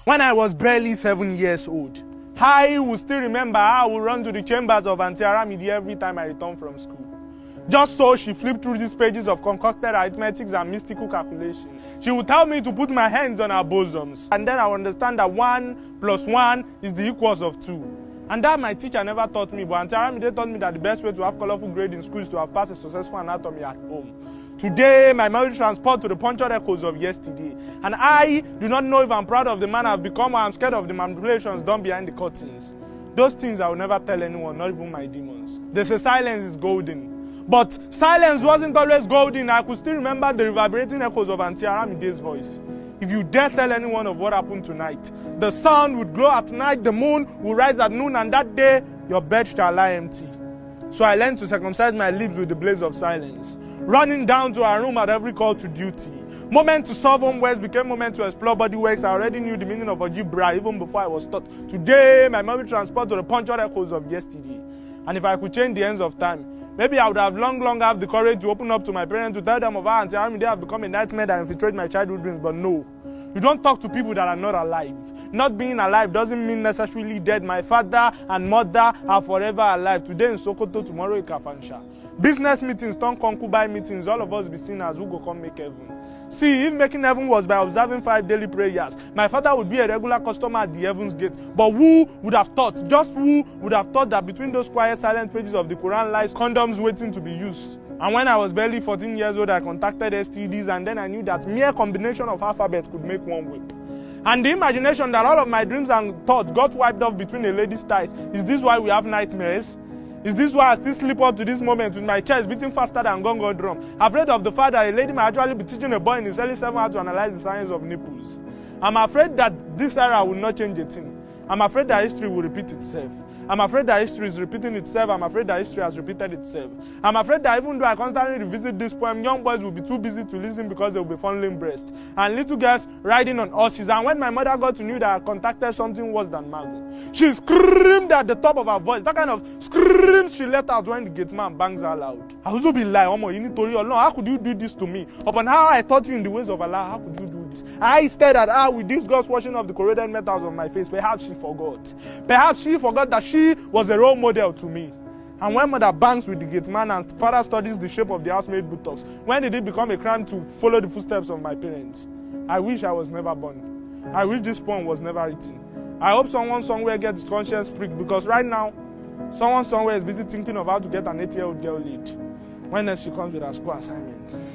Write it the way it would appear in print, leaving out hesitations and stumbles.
When I was barely 7 years old, I will still remember how I would run to the chambers of Auntie Aramide every time I returned from school. Just so she flipped through these pages of concocted arithmetics and mystical calculations. She would tell me to put my hands on her bosoms, and then I would understand that 1 + 1 is the equals of 2. And that my teacher never taught me, but Auntie Aramide taught me that the best way to have colorful grade in school is to have passed a successful anatomy at home. Today, my memory transport to the punctured echoes of yesterday. And I do not know if I'm proud of the man I've become or I'm scared of the manipulations done behind the curtains. Those things I will never tell anyone, not even my demons. They say silence is golden. But silence wasn't always golden. I could still remember the reverberating echoes of Auntie Aramide's voice. If you dare tell anyone of what happened tonight, the sun would glow at night, the moon will rise at noon, and that day, your bed shall lie empty. So I learned to circumcise my lips with the blaze of silence, running down to our room at every call to duty. Moment to solve homeworks became moment to explore body works. I already knew the meaning of algebra even before I was taught. Today, my memory transport to the punctured echoes of yesterday. And if I could change the ends of time, maybe I would have long have the courage to open up to my parents to tell them of how Auntie Aramide have become a nightmare that infiltrates my childhood dreams. But no, you don't talk to people that are not alive. Not being alive doesn't mean necessarily dead. My father and mother are forever alive. Today in Sokoto, tomorrow in Kafansha. Business meetings turn concubine meetings. All of us be seen as who go come make heaven. See, if making heaven was by observing 5 daily prayers, my father would be a regular customer at the heaven's gate. But who would have thought, just who would have thought that between those quiet, silent pages of the Quran lies condoms waiting to be used? And when I was barely 14 years old, I contacted STDs, and then I knew that mere combination of alphabets could make one whip. And the imagination that all of my dreams and thoughts got wiped off between a lady's thighs. Is this why we have nightmares? Is this why I still sleep up to this moment with my chest beating faster than gongo drum? Afraid of the fact that a lady might actually be teaching a boy in his early 7 how to analyze the science of nipples. I'm afraid that this era will not change a thing. I'm afraid that history will repeat itself. I'm afraid that history is repeating itself. I'm afraid that history has repeated itself. I'm afraid that even though I constantly revisit this poem, young boys will be too busy to listen because they will be fondling breast. And little girls riding on horses. And when my mother got to know that I contacted something worse than Margot, she screamed at the top of her voice. That kind of screams she let out when the gate man bangs her loud. I also be like, Omo, you need to real. No, how could you do this to me? Upon how I taught you in the ways of Allah, how could you do this? I stared at her with this God's washing of the corroded metals on my face. Perhaps she forgot. Perhaps she forgot that she was a role model to me. And when mother bangs with the gate man and father studies the shape of the housemaid buttocks, when did it become a crime to follow the footsteps of my parents? I wish I was never born. I wish this poem was never written. I hope someone somewhere gets his conscience pricked, because right now, someone somewhere is busy thinking of how to get an 8-year-old girl laid when she comes with her school assignments.